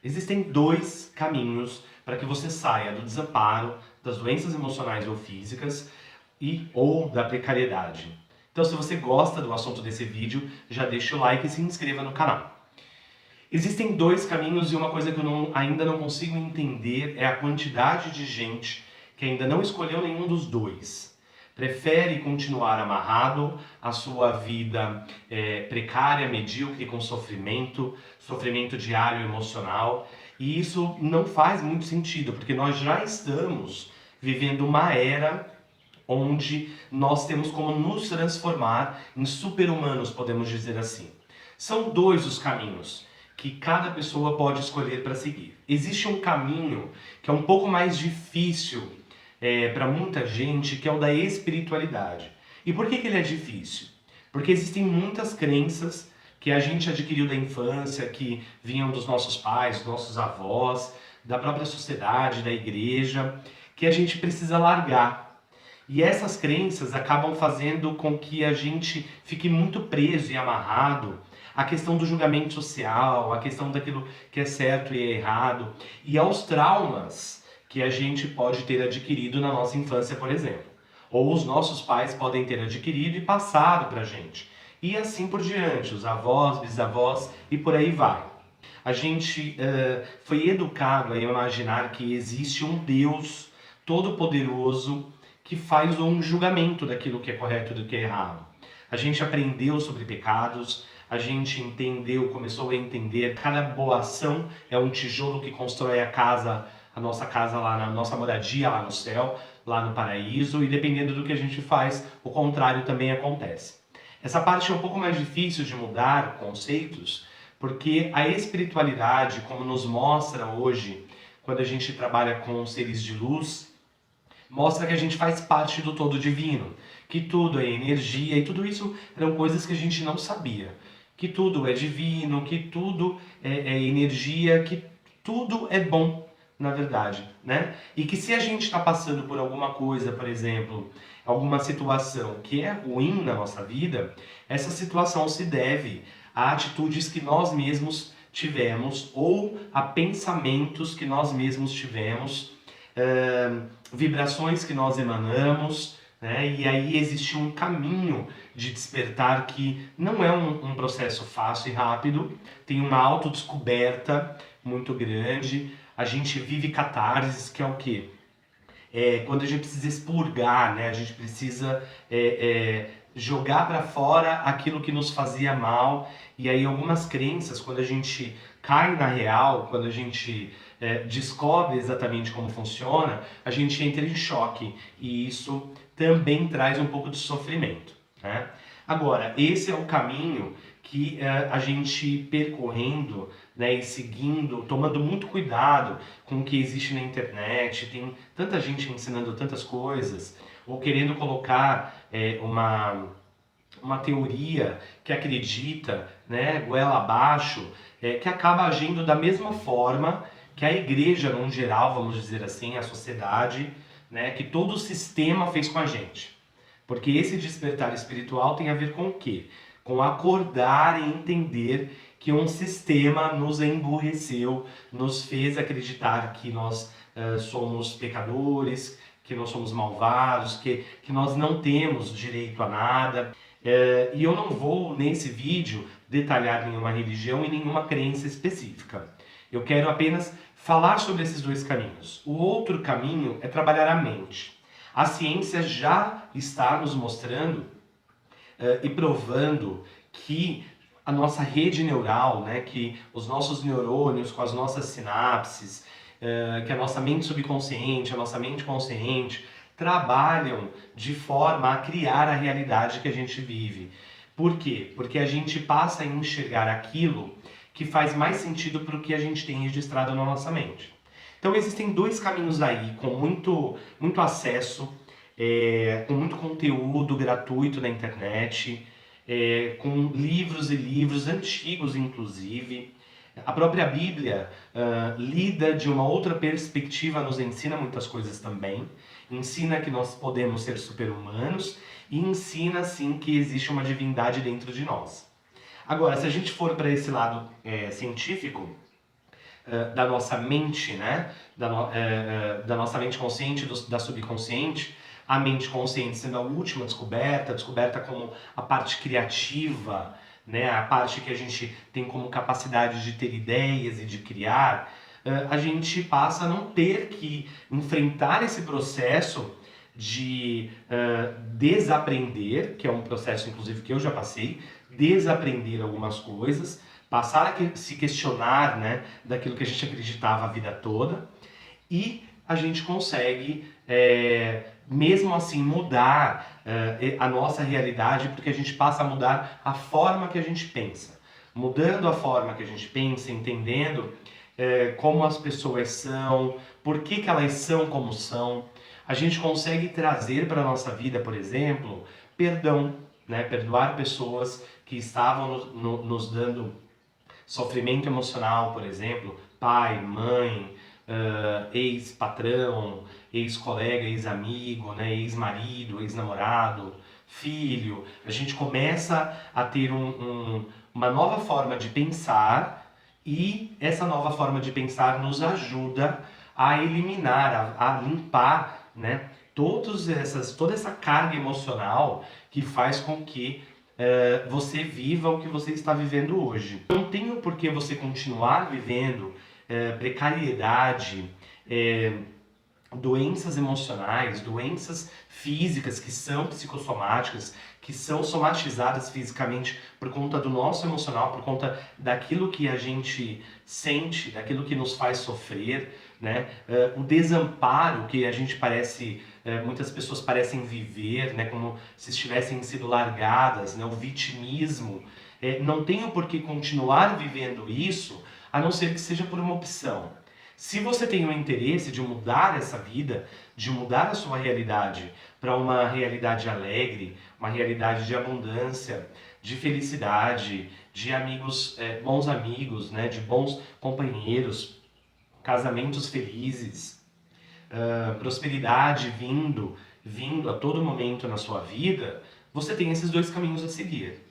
Existem dois caminhos para que você saia do desamparo, das doenças emocionais ou físicas ou da precariedade. Então, se você gosta do assunto desse vídeo, já deixa o like e se inscreva no canal. Existem dois caminhos e uma coisa que eu ainda não consigo entender é a quantidade de gente que ainda não escolheu nenhum dos dois. Prefere continuar amarrado à sua vida precária, medíocre, com sofrimento, sofrimento diário emocional. E isso não faz muito sentido, porque nós já estamos vivendo uma era onde nós temos como nos transformar em super-humanos, podemos dizer assim. São dois os caminhos que cada pessoa pode escolher para seguir. Existe um caminho que é um pouco mais difícil para muita gente, que é o da espiritualidade. E por que ele é difícil? Porque existem muitas crenças que a gente adquiriu da infância, que vinham dos nossos pais, dos nossos avós, da própria sociedade, da igreja, que a gente precisa largar. E essas crenças acabam fazendo com que a gente fique muito preso e amarrado à questão do julgamento social, à questão daquilo que é certo e é errado, e aos traumas que a gente pode ter adquirido na nossa infância, por exemplo. Ou os nossos pais podem ter adquirido e passado para a gente. E assim por diante, os avós, bisavós e por aí vai. A gente foi educado a imaginar que existe um Deus todo-poderoso que faz um julgamento daquilo que é correto e do que é errado. A gente aprendeu sobre pecados, a gente entendeu, começou a entender que cada boa ação é um tijolo que constrói a nossa casa lá, na nossa moradia lá no céu, lá no paraíso, e dependendo do que a gente faz, o contrário também acontece. Essa parte é um pouco mais difícil de mudar conceitos, porque a espiritualidade, como nos mostra hoje, quando a gente trabalha com seres de luz, mostra que a gente faz parte do todo divino, que tudo é energia, e tudo isso eram coisas que a gente não sabia. Que tudo é divino, que tudo é energia, que tudo é bom, na verdade, né? E que se a gente está passando por alguma coisa, por exemplo, alguma situação que é ruim na nossa vida, essa situação se deve a atitudes que nós mesmos tivemos ou a pensamentos que nós mesmos tivemos, vibrações que nós emanamos, né? E aí existe um caminho de despertar que não é um processo fácil e rápido, tem uma autodescoberta muito grande, a gente vive catarses, que é o quê? Quando a gente precisa expurgar, né? A gente precisa jogar para fora aquilo que nos fazia mal. E aí algumas crenças, quando a gente cai na real, quando a gente descobre exatamente como funciona, a gente entra em choque. E isso também traz um pouco de sofrimento, né? Agora, esse é o caminho que a gente percorrendo, né, e seguindo, tomando muito cuidado com o que existe na internet, tem tanta gente ensinando tantas coisas, ou querendo colocar uma teoria que acredita, né, goela abaixo, que acaba agindo da mesma forma que a igreja, no geral, vamos dizer assim, a sociedade, né, que todo o sistema fez com a gente. Porque esse despertar espiritual tem a ver com o quê? Com acordar e entender que um sistema nos emburreceu, nos fez acreditar que nós somos pecadores, que nós somos malvados, que nós não temos direito a nada. E eu não vou, nesse vídeo, detalhar nenhuma religião e nenhuma crença específica. Eu quero apenas falar sobre esses dois caminhos. O outro caminho é trabalhar a mente. A ciência já está nos mostrando e provando que a nossa rede neural, né, que os nossos neurônios com as nossas sinapses, que a nossa mente subconsciente, a nossa mente consciente, trabalham de forma a criar a realidade que a gente vive. Por quê? Porque a gente passa a enxergar aquilo que faz mais sentido para o que a gente tem registrado na nossa mente. Então existem dois caminhos aí, com muito acesso, com muito conteúdo gratuito na internet, com livros e livros antigos, inclusive. A própria Bíblia, lida de uma outra perspectiva, nos ensina muitas coisas também. Ensina que nós podemos ser super-humanos e ensina, sim, que existe uma divindade dentro de nós. Agora, se a gente for para esse lado científico, da nossa mente, né? Da nossa mente consciente, da subconsciente, a mente consciente sendo a última descoberta como a parte criativa, né? A parte que a gente tem como capacidade de ter ideias e de criar, a gente passa a não ter que enfrentar esse processo de desaprender, que é um processo inclusive que eu já passei, desaprender algumas coisas, passar a se questionar, né, daquilo que a gente acreditava a vida toda, e a gente consegue, mesmo assim, mudar a nossa realidade, porque a gente passa a mudar a forma que a gente pensa. Mudando a forma que a gente pensa, entendendo como as pessoas são, por que elas são como são, a gente consegue trazer para a nossa vida, por exemplo, perdão, né? Perdoar pessoas que estavam nos dando sofrimento emocional, por exemplo, pai, mãe, ex-patrão, ex-colega, ex-amigo, né? Ex-marido, ex-namorado, filho. A gente começa a ter uma nova forma de pensar, e essa nova forma de pensar nos ajuda a eliminar, a limpar, né, toda essa carga emocional que faz com que você viva o que você está vivendo hoje. Não tem o porquê você continuar vivendo precariedade, doenças emocionais, doenças físicas que são psicossomáticas, que são somatizadas fisicamente por conta do nosso emocional, por conta daquilo que a gente sente, daquilo que nos faz sofrer, né? O desamparo que a gente parece, muitas pessoas parecem viver, né? Como se estivessem sido largadas, né? O vitimismo. Não tenho por que continuar vivendo isso, a não ser que seja por uma opção. Se você tem o interesse de mudar essa vida, de mudar a sua realidade para uma realidade alegre, uma realidade de abundância, de felicidade, de amigos, bons amigos, né, de bons companheiros, casamentos felizes, prosperidade vindo a todo momento na sua vida, você tem esses dois caminhos a seguir.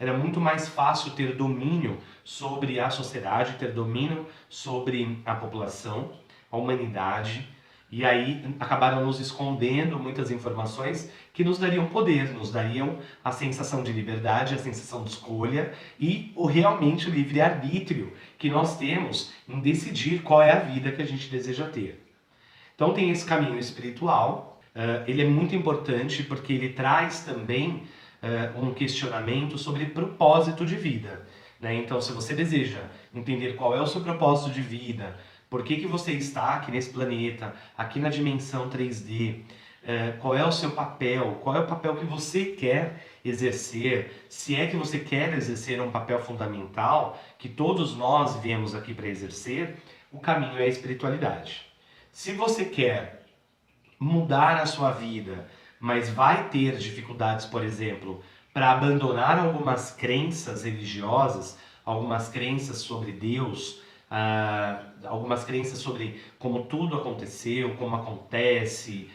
Era muito mais fácil ter domínio sobre a sociedade, ter domínio sobre a população, a humanidade, e aí acabaram nos escondendo muitas informações que nos dariam poder, nos dariam a sensação de liberdade, a sensação de escolha e realmente o livre-arbítrio que nós temos em decidir qual é a vida que a gente deseja ter. Então tem esse caminho espiritual, ele é muito importante porque ele traz também um questionamento sobre propósito de vida, né? Então, se você deseja entender qual é o seu propósito de vida, por que você está aqui nesse planeta, aqui na dimensão 3D, qual é o seu papel, qual é o papel que você quer exercer, se é que você quer exercer um papel fundamental, que todos nós viemos aqui para exercer, o caminho é a espiritualidade. Se você quer mudar a sua vida, mas vai ter dificuldades, por exemplo, para abandonar algumas crenças religiosas, algumas crenças sobre Deus, algumas crenças sobre como tudo aconteceu, como acontece,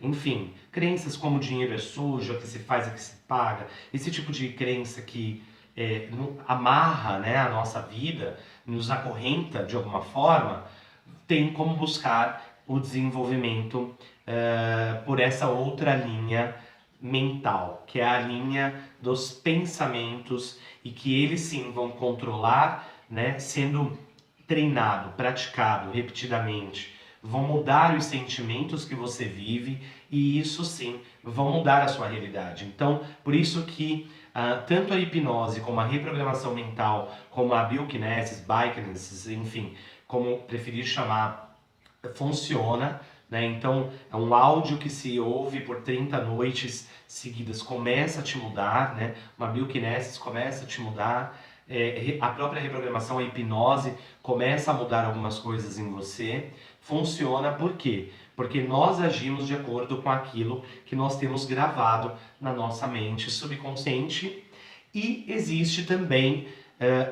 enfim, crenças como dinheiro é sujo, o que se faz é que se paga, esse tipo de crença que amarra, né, a nossa vida, nos acorrenta de alguma forma, tem como buscar o desenvolvimento por essa outra linha mental, que é a linha dos pensamentos, e que eles sim vão controlar, né, sendo treinado, praticado repetidamente, vão mudar os sentimentos que você vive, e isso sim vão mudar a sua realidade. Então, por isso que tanto a hipnose como a reprogramação mental, como a biokinesis, biokinesis, enfim, como preferir chamar, funciona, né? Então, é um áudio que se ouve por 30 noites seguidas, começa a te mudar, né? Uma biokinesis começa a te mudar, a própria reprogramação, a hipnose, começa a mudar algumas coisas em você. Funciona por quê? Porque nós agimos de acordo com aquilo que nós temos gravado na nossa mente subconsciente, e existe também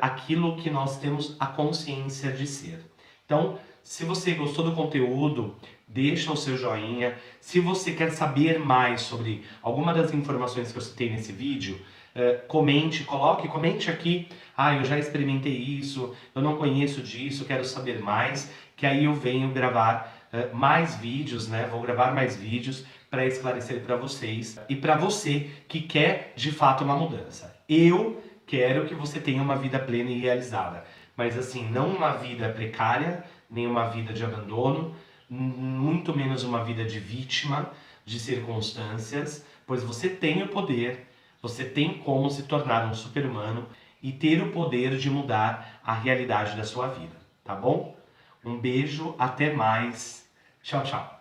aquilo que nós temos a consciência de ser. Então, se você gostou do conteúdo, deixa o seu joinha. Se você quer saber mais sobre alguma das informações que eu citei nesse vídeo, Comente aqui, eu já experimentei isso, eu não conheço disso, quero saber mais, que aí eu venho gravar mais vídeos, né? Vou gravar mais vídeos para esclarecer para vocês e para você que quer de fato uma mudança. Eu quero que você tenha uma vida plena e realizada, mas assim, não uma vida precária, nem uma vida de abandono, muito menos uma vida de vítima de circunstâncias, pois você tem o poder, você tem como se tornar um super-humano e ter o poder de mudar a realidade da sua vida, tá bom? Um beijo, até mais. Tchau, tchau.